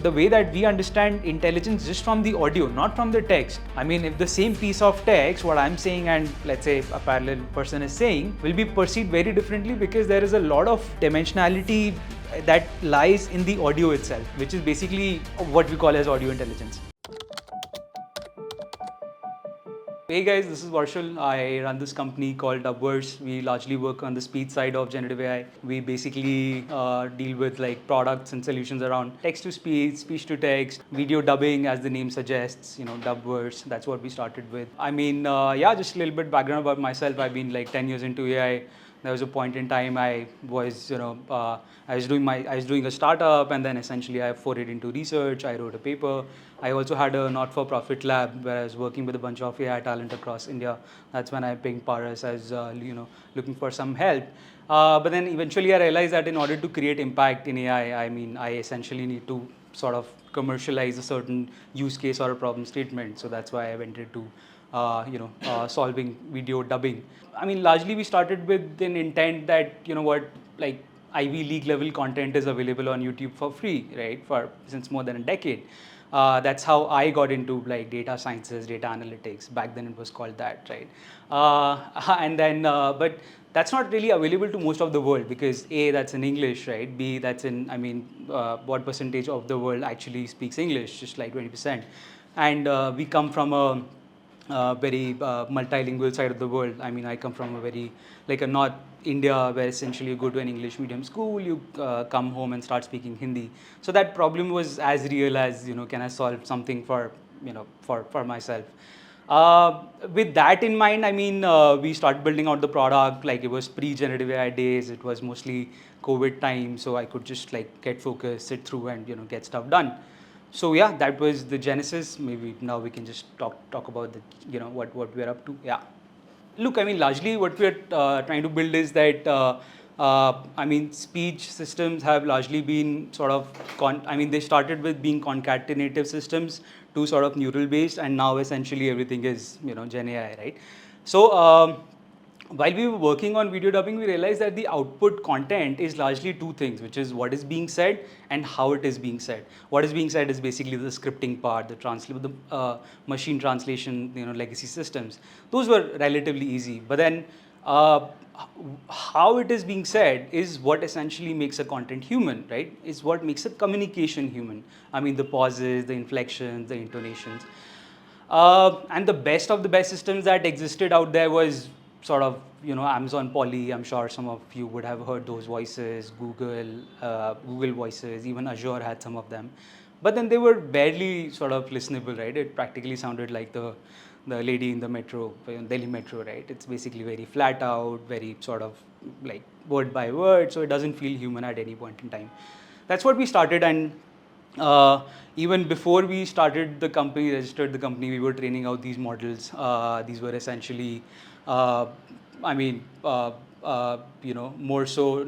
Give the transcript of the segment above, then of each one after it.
The way that we understand intelligence just from the audio, not from the text. I mean, if the same piece of text, what I'm saying and let's say a parallel person is saying, will be perceived very differently because there is a lot of dimensionality that lies in the audio itself, which is basically what we call as audio intelligence. Hey guys, this is Varshul. I run this company called Dubverse. We largely work on the speech side of generative AI. We basically deal with like products and solutions around text to speech to text, video dubbing, as the name suggests. Dubverse. That's what we started with. I mean, just a little bit background about myself. I've been like 10 years into AI. There was a point in time I was, I was doing a startup, and then essentially I forayed into research. I wrote a paper. I also had a not-for-profit lab where I was working with a bunch of AI talent across India. That's when I pinged Paras as looking for some help. But then eventually I realized that in order to create impact in AI, I essentially need to sort of commercialize a certain use case or a problem statement. So that's why I went into solving video dubbing. I mean, largely we started with an intent that, like Ivy League level content is available on YouTube for free, right? Since more than a decade. That's how I got into like data sciences, data analytics. Back then it was called that, right? But that's not really available to most of the world because A, that's in English, right? B, that's what percentage of the world actually speaks English? Just like 20%. And we come from a very multilingual side of the world. I mean, I come from a North India where essentially you go to an English medium school, you come home and start speaking Hindi. So that problem was as real as, can I solve something for myself? With that in mind, we started building out the product. Like it was pre-generative AI days. It was mostly COVID time, so I could just like get focused, sit through, and get stuff done. So yeah, that was the genesis. Maybe now we can just talk about what we're up to. Yeah. Look, I mean, largely what we're trying to build is that speech systems have largely been sort of they started with being concatenative systems to sort of neural based, and now essentially everything is Gen AI, right? So while we were working on video dubbing, we realized that the output content is largely two things, which is what is being said and how it is being said. What is being said is basically the scripting part, the machine translation, legacy systems. Those were relatively easy. But then how it is being said is what essentially makes a content human, right? Is what makes a communication human. I mean, the pauses, the inflections, the intonations. And the best of the best systems that existed out there was sort of Amazon Poly. I'm sure some of you would have heard those voices. Google voices, even Azure had some of them, but then they were barely sort of listenable, right? It practically sounded like the lady in the metro, Delhi metro, right? It's basically very flat out, very sort of like word by word, so it doesn't feel human at any point in time. That's what we started, and even before we started the company, registered the company, we were training out these models. These were essentially, more so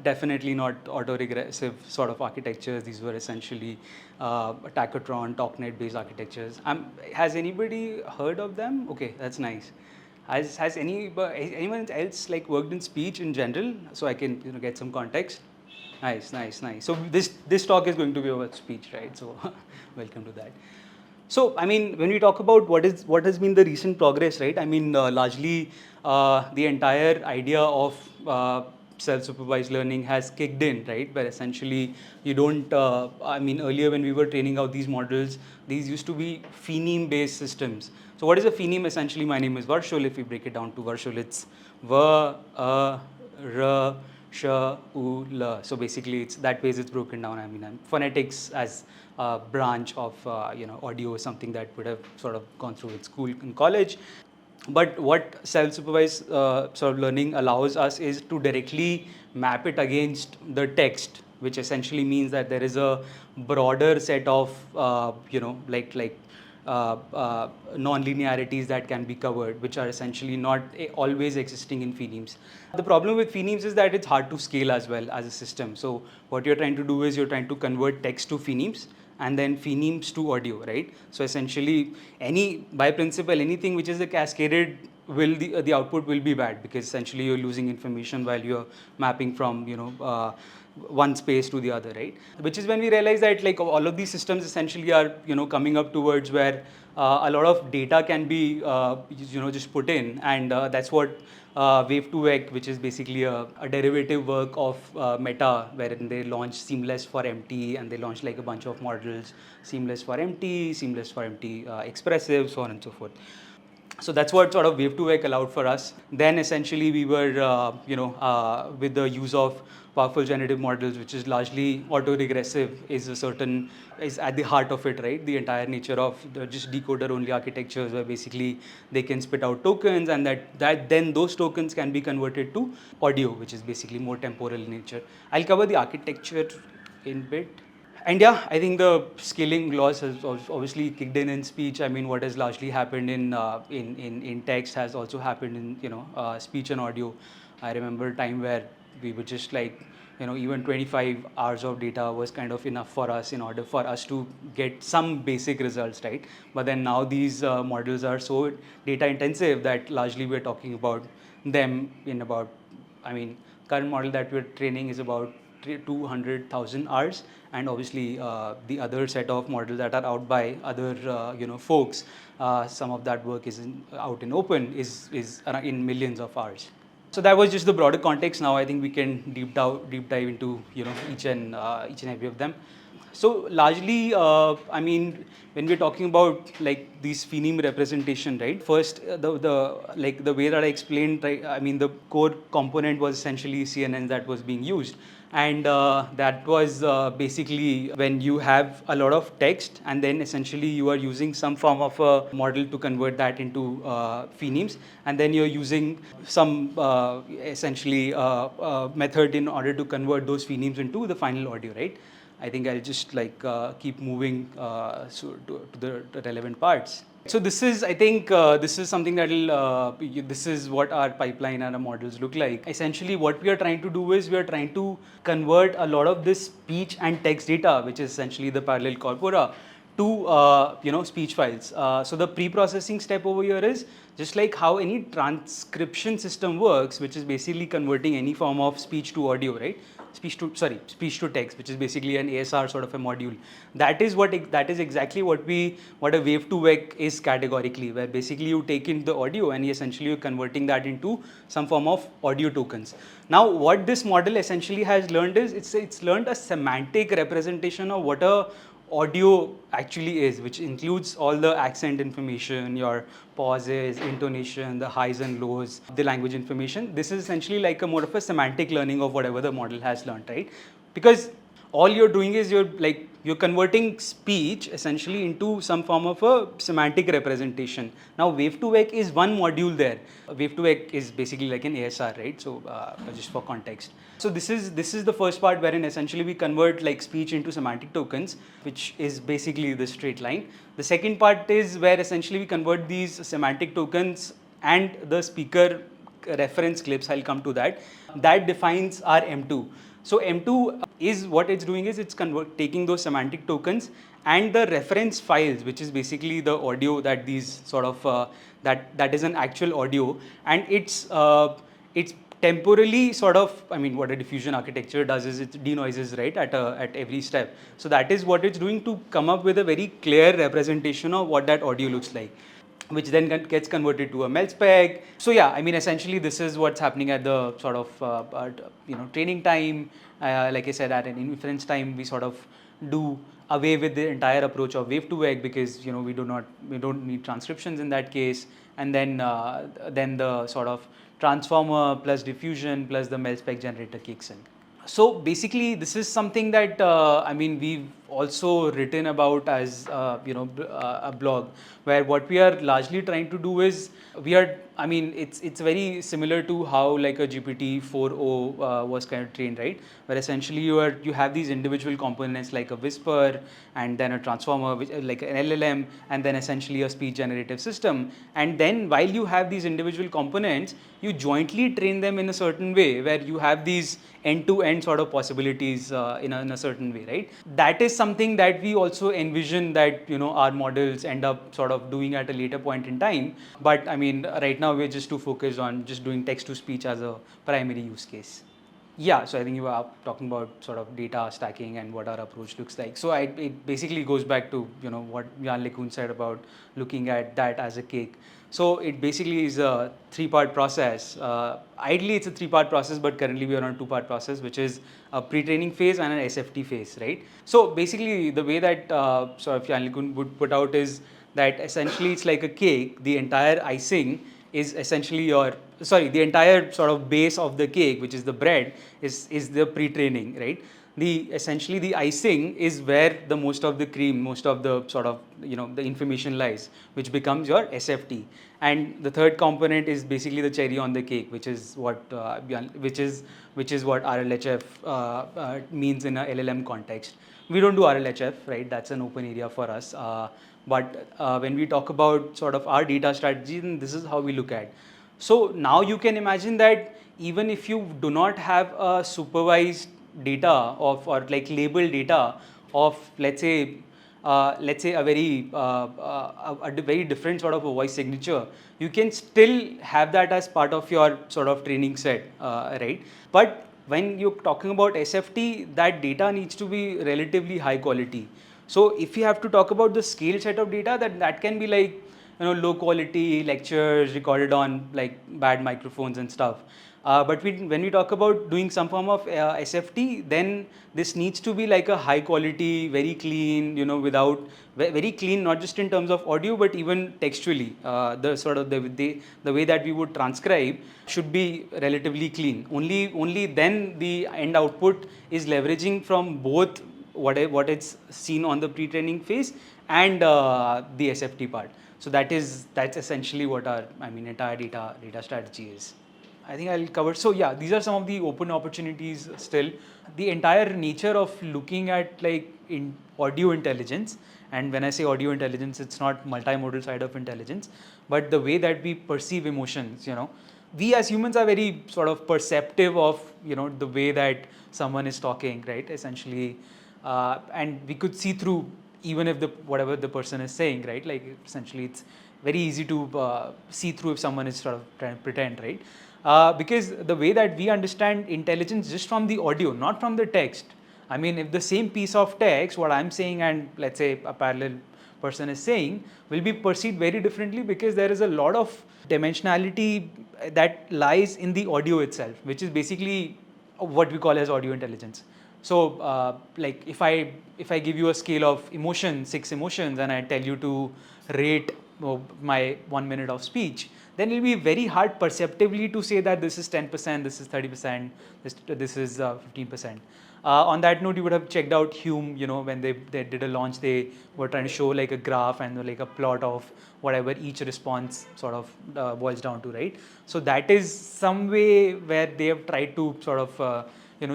definitely not autoregressive sort of architectures. These were essentially Tacotron, TalkNet based architectures. Has anybody heard of them? Okay, that's nice. Has anyone else like worked in speech in general? So I can get some context. Nice. So this talk is going to be about speech, right? So welcome to that. So I mean, when we talk about what has been the recent progress, right? I mean, largely the entire idea of self-supervised learning has kicked in, right? Where essentially you don't. Earlier when we were training out these models, these used to be phoneme-based systems. So what is a phoneme? Essentially, my name is Varshul. If we break it down to Varshul, it's V, A, R, Sh, U, L. So basically, it's that way it's broken down. Phonetics as a branch of audio is something that would have sort of gone through with school and college. But what self-supervised sort of learning allows us is to directly map it against the text, which essentially means that there is a broader set of non-linearities that can be covered, which are essentially not always existing in phonemes. The problem with phonemes is that it's hard to scale as well as a system. So what you're trying to do is you're trying to convert text to phonemes and then phonemes to audio, right? So essentially, by principle, anything which is a cascaded the output will be bad because essentially you're losing information while you're mapping from one space to the other, right? Which is when we realize that like all of these systems essentially are coming up towards where a lot of data can be just put in, and that's what Wave 2x, which is basically a derivative work of Meta, wherein they launched Seamless for MT, and they launched like a bunch of models, Seamless for MT, Seamless for MT Expressive, so on and so forth. So that's what sort of Wave 2x allowed for us. Then essentially we were, with the use of powerful generative models, which is largely autoregressive, is at the heart of it, right? The entire nature of the just decoder-only architectures, where basically they can spit out tokens, and that then those tokens can be converted to audio, which is basically more temporal in nature. I'll cover the architecture in bit. And yeah, I think the scaling laws has obviously kicked in speech. I mean, what has largely happened in text has also happened in speech and audio. I remember a time where we were just like even 25 hours of data was kind of enough for us in order for us to get some basic results, right? But then now these models are so data intensive that largely we're talking about them in about, I mean, current model that we're training is about 200,000 hours, and obviously the other set of models that are out by other folks, some of that work is out in open, is in millions of hours. So that was just the broader context. Now I think we can deep dive into each and every of them. So largely, I mean, when we're talking about like these phoneme representation, right? First, the way that I explained, right? I mean, the core component was essentially CNN that was being used, and that was basically when you have a lot of text, and then essentially you are using some form of a model to convert that into phonemes, and then you're using some essentially method in order to convert those phonemes into the final audio, right? I think I'll just like keep moving to the relevant parts. So this is, I think, this is something that will, this is what our pipeline and our models look like. Essentially, what we are trying to do is we are trying to convert a lot of this speech and text data, which is essentially the parallel corpora, to speech files. So the pre-processing step over here is just like how any transcription system works, which is basically converting any form of speech to audio, right? Speech to text, which is basically an ASR sort of a module. That is exactly what a Wave 2x is categorically, where basically you take in the audio and essentially you're converting that into some form of audio tokens. Now, what this model essentially has learned is it's learned a semantic representation of what a audio actually is, which includes all the accent information, your pauses, intonation, the highs and lows, the language information. This is essentially like a more of a semantic learning of whatever the model has learned, right? Because all you're doing is you're converting speech essentially into some form of a semantic representation. Now, Wave 2x is one module there. Wave 2x is basically like an ASR, right? So just for context. So this is the first part wherein essentially we convert like speech into semantic tokens, which is basically the straight line. The second part is where essentially we convert these semantic tokens and the speaker reference clips. I'll come to that. That defines our M2. So M2 is what it's doing is it's taking those semantic tokens and the reference files, which is basically the audio that these sort of that is an actual audio, and it's temporally sort of, I mean, what a diffusion architecture does is it denoises, right, at every step. So that is what it's doing to come up with a very clear representation of what that audio looks like, which then gets converted to a mel spec. So yeah, I mean, essentially this is what's happening at the sort of training time. Like I said, at an inference time, we sort of do away with the entire approach of Wave 2x because we don't need transcriptions in that case, and then the sort of transformer plus diffusion plus the mel spec generator kicks in. So basically, this is something that I mean we've also written about as a blog, where what we are largely trying to do is I mean it's very similar to how like a GPT 4.0 was kind of trained, right? Where essentially you have these individual components like a whisper and then a transformer, which like an LLM, and then essentially a speech generative system. And then while you have these individual components, you jointly train them in a certain way where you have these end-to-end sort of possibilities in a certain way, right? That is something that we also envision that our models end up sort of doing at a later point in time. But I mean, right now we're just too focused on just doing text to speech as a primary use case. Yeah, so I think you are talking about sort of data stacking and what our approach looks like. So it basically goes back to what Jan LeCun said about looking at that as a cake. So it basically is a three-part process. Ideally, it's a three-part process, but currently we are on a two-part process, which is a pre-training phase and an SFT phase, right? So basically, the way that sort of Jan LeCun would put out is that essentially it's like a cake. The entire icing is essentially the entire sort of base of the cake, which is the bread, is the pre-training, right? Essentially the icing is where the most of the cream, most of the sort of the information lies, which becomes your SFT. And the third component is basically the cherry on the cake, which is what what RLHF means in a LLM context. We don't do RLHF, right? That's an open area for us. But when we talk about sort of our data strategy, then this is how we look at. So now you can imagine that even if you do not have a supervised data of or like labeled data of let's say a very different sort of a voice signature, you can still have that as part of your sort of training set, right? But when you're talking about SFT, that data needs to be relatively high quality. So if you have to talk about the scale set of data, that can be like low quality lectures recorded on like bad microphones and stuff. But when we talk about doing some form of SFT, then this needs to be like a high quality, very clean, without very clean, not just in terms of audio, but even textually. The sort of the way that we would transcribe should be relatively clean. Only then the end output is leveraging from both what it's seen on the pre-training phase and the SFT part. So that's essentially what our entire data strategy is. I think I'll cover. So yeah, these are some of the open opportunities still. The entire nature of looking at like in audio intelligence, and when I say audio intelligence, it's not multimodal side of intelligence, but the way that we perceive emotions. We as humans are very sort of perceptive of the way that someone is talking, right? Essentially, and we could see through even if whatever the person is saying, right? Like essentially, it's very easy to see through if someone is sort of trying to pretend, right? Because the way that we understand intelligence just from the audio, not from the text. I mean, if the same piece of text, what I'm saying and let's say a parallel person is saying, will be perceived very differently because there is a lot of dimensionality that lies in the audio itself, which is basically what we call as audio intelligence. So, like if I give you a scale of emotion, 6 emotions, and I tell you to rate my 1 minute of speech, then it will be very hard perceptively to say that this is 10%, this is 30%, this is 15%. On that note, you would have checked out Hume, when they did a launch, they were trying to show like a graph and like a plot of whatever each response sort of boils down to, right? So that is some way where they have tried to sort of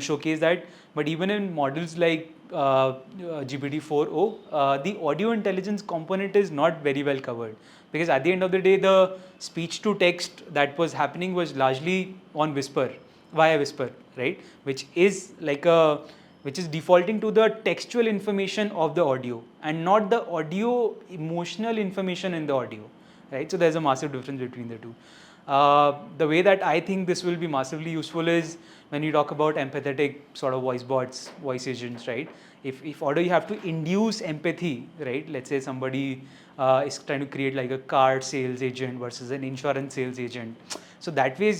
showcase that. But even in models like GPT-4o, the audio intelligence component is not very well covered, because at the end of the day, the speech to text that was happening was largely on whisper, via whisper, right? Which is defaulting to the textual information of the audio and not the audio emotional information in the audio, right? So there's a massive difference between the two. The way that I think this will be massively useful is when you talk about empathetic sort of voice bots, voice agents, right? If audio you have to induce empathy, right? Let's say somebody is trying to create like a car sales agent versus an insurance sales agent. So that way,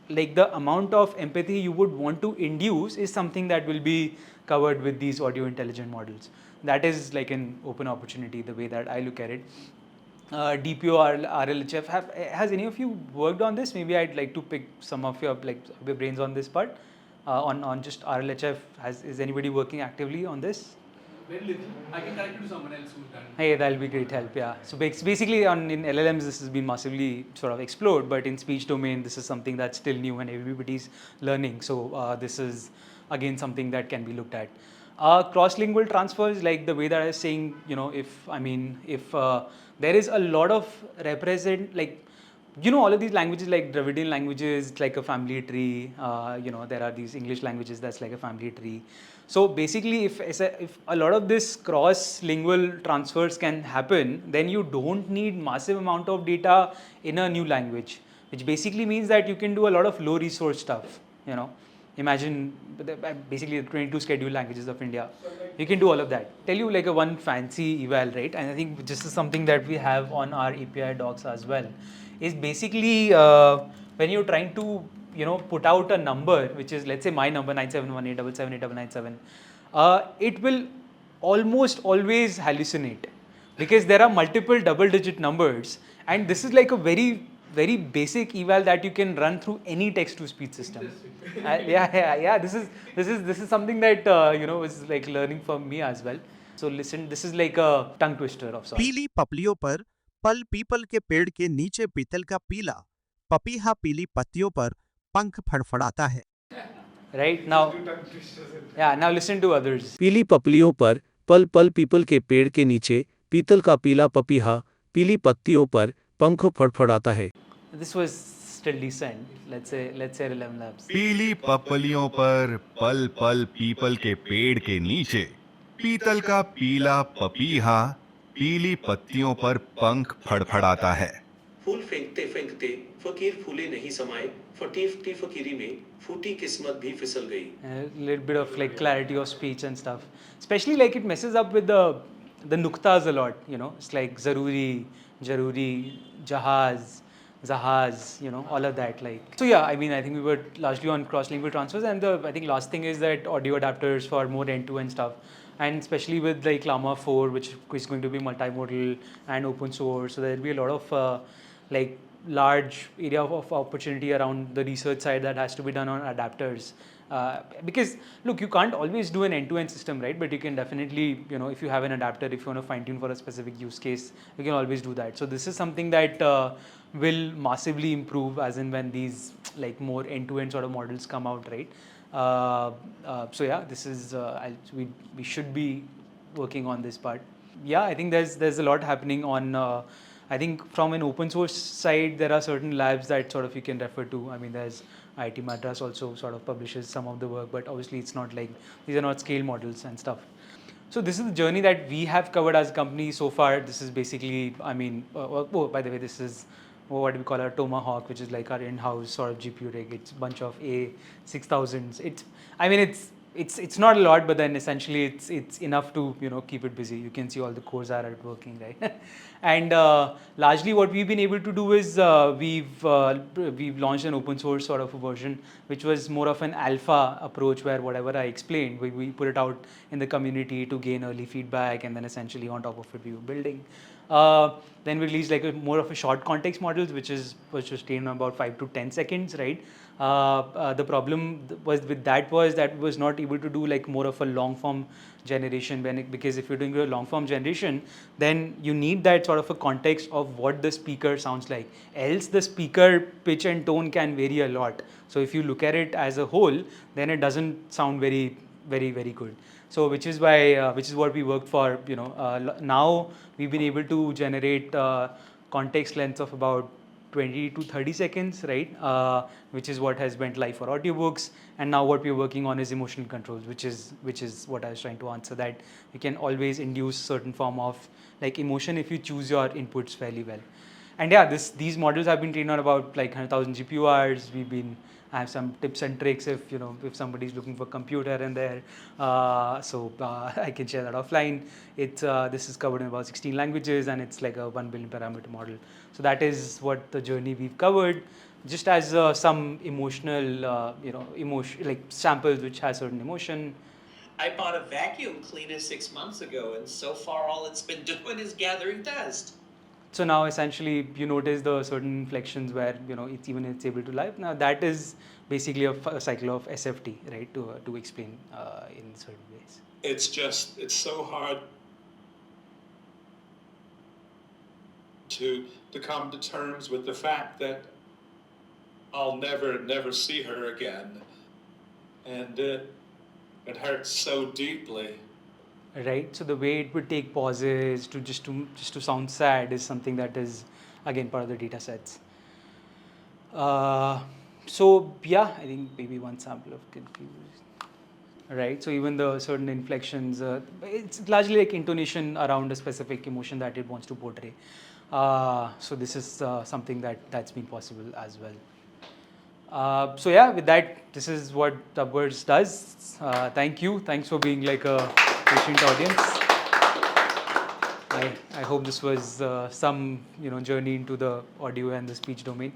like the amount of empathy you would want to induce is something that will be covered with these audio intelligent models. That is like an open opportunity, the way that I look at it. DPO or RLHF, has any of you worked on this? Maybe I'd like to pick some of your brains on this part. On just RLHF, is anybody working actively on this? Very little. I can connect you to someone else who's done. Hey, that'll be great help. Yeah. So basically, in LLMs, this has been massively sort of explored, but in speech domain, this is something that's still new and everybody's learning. So this is again something that can be looked at. Cross-lingual transfers, like the way that I was saying, if there is a lot of all of these languages like Dravidian languages, it's like a family tree. There are these English languages that's like a family tree. So basically, if a lot of this cross-lingual transfers can happen, then you don't need massive amount of data in a new language, which basically means that you can do a lot of low resource stuff. Imagine basically the 22 scheduled languages of India. You can do all of that. Tell you like a one fancy eval, right? And I think this is something that we have on our API docs as well. Is basically when you're trying to put out a number, which is let's say my number 97187789997, it will almost always hallucinate because there are multiple double-digit numbers, and this is like a very basic eval that you can run through any text-to-speech system. Yeah. This is something that is like learning for me as well. So listen, this is like a tongue twister of sorts. पीली पपलियों पर पल people के पेड़ के नीचे पीतल का पीला पपीहा पीली पत्तियों पर पंख फड़फड़ाता है Right now, yeah. Now listen to others. पीली पपलियों पर पल पल पीपल के पेड़ के नीचे पीतल का पीला पपीहा पीली पत्तियों पर पंख फड़फड़ाता है. This was still decent. Let's say 11 labs. पीली पपलियों पर पल पल पीपल के पेड़ के नीचे पीतल का पीला पपीहा पीली पत्तियों पर पंख फड़फड़ाता है. फूल फेंकते फेंकते फकीर फूले नहीं समाए फटी फटी फकीरी में फूटी किस्मत भी फिसल गई. A little bit of like clarity of speech and stuff. Especially like it messes up with the nuktas a lot. It's like zaruri, jaruri, jahaz, zahaz. All of that. Like so, yeah. I mean, I think we were largely on cross-lingual transfers, and I think last thing is that audio adapters for more end-to-end stuff. And especially with like Llama 4, which is going to be multimodal and open source, so there'll be a lot of like large area of opportunity around the research side that has to be done on adapters. Because look, you can't always do an end-to-end system, right? But you can definitely, if you have an adapter, if you want to fine-tune for a specific use case, you can always do that. So this is something that will massively improve as in when these like more end-to-end sort of models come out, right? So yeah, this is we should be working on this part. Yeah, I think there's a lot happening on. I think from an open source side, there are certain labs that sort of you can refer to. I mean, there's IIT Madras also sort of publishes some of the work, but obviously it's not like these are not scale models and stuff. So this is the journey that we have covered as a company so far. This is basically, I mean, by the way, this is what we call our Tomahawk, which is like our in-house sort of GPU rig. It's a bunch of A6000s. It's not a lot, but then essentially it's enough to keep it busy. You can see all the cores are working, right? And largely what we've been able to do is we've launched an open source sort of a version, which was more of an alpha approach where whatever I explained, we put it out in the community to gain early feedback, and then essentially on top of it we were building. Then we released like more of a short context models, which was trained on about 5 to 10 seconds, right? The problem was with that was that was not able to do like more of a long form generation because if you're doing a long form generation, then you need that sort of a context of what the speaker sounds like. Else the speaker pitch and tone can vary a lot. So if you look at it as a whole, then it doesn't sound very good. So which is what we worked for. Now we've been able to generate context lengths of about 20 to 30 seconds, right? Which is what has went live for audiobooks, and now what we're working on is emotional controls, which is what I was trying to answer, that you can always induce certain form of like emotion if you choose your inputs fairly well. And yeah, these models have been trained on about like 100,000 GPU hours. I have some tips and tricks if if somebody's looking for computer in there, so I can share that offline. This is covered in about 16 languages, and it's like a 1 billion parameter model. So that is what the journey we've covered, just as some emotional emotion like samples which has certain emotion. I bought a vacuum cleaner 6 months ago, and so far all it's been doing is gathering dust. So now essentially you notice the certain inflections where it's able to live. Now that is basically a cycle of SFT, right? To explain in certain ways. It's so hard to come to terms with the fact that I'll never see her again, and it hurts so deeply. Right. So the way it would take pauses to just to sound sad is something that is again part of the data sets. So yeah, I think maybe one sample of confused. Right. So even the certain inflections, it's largely like intonation around a specific emotion that it wants to portray. So this is something that's been possible as well. So yeah, with that, this is what Dubverse does. Thank you. Thanks for being like a patient audience. I hope this was some journey into the audio and the speech domain.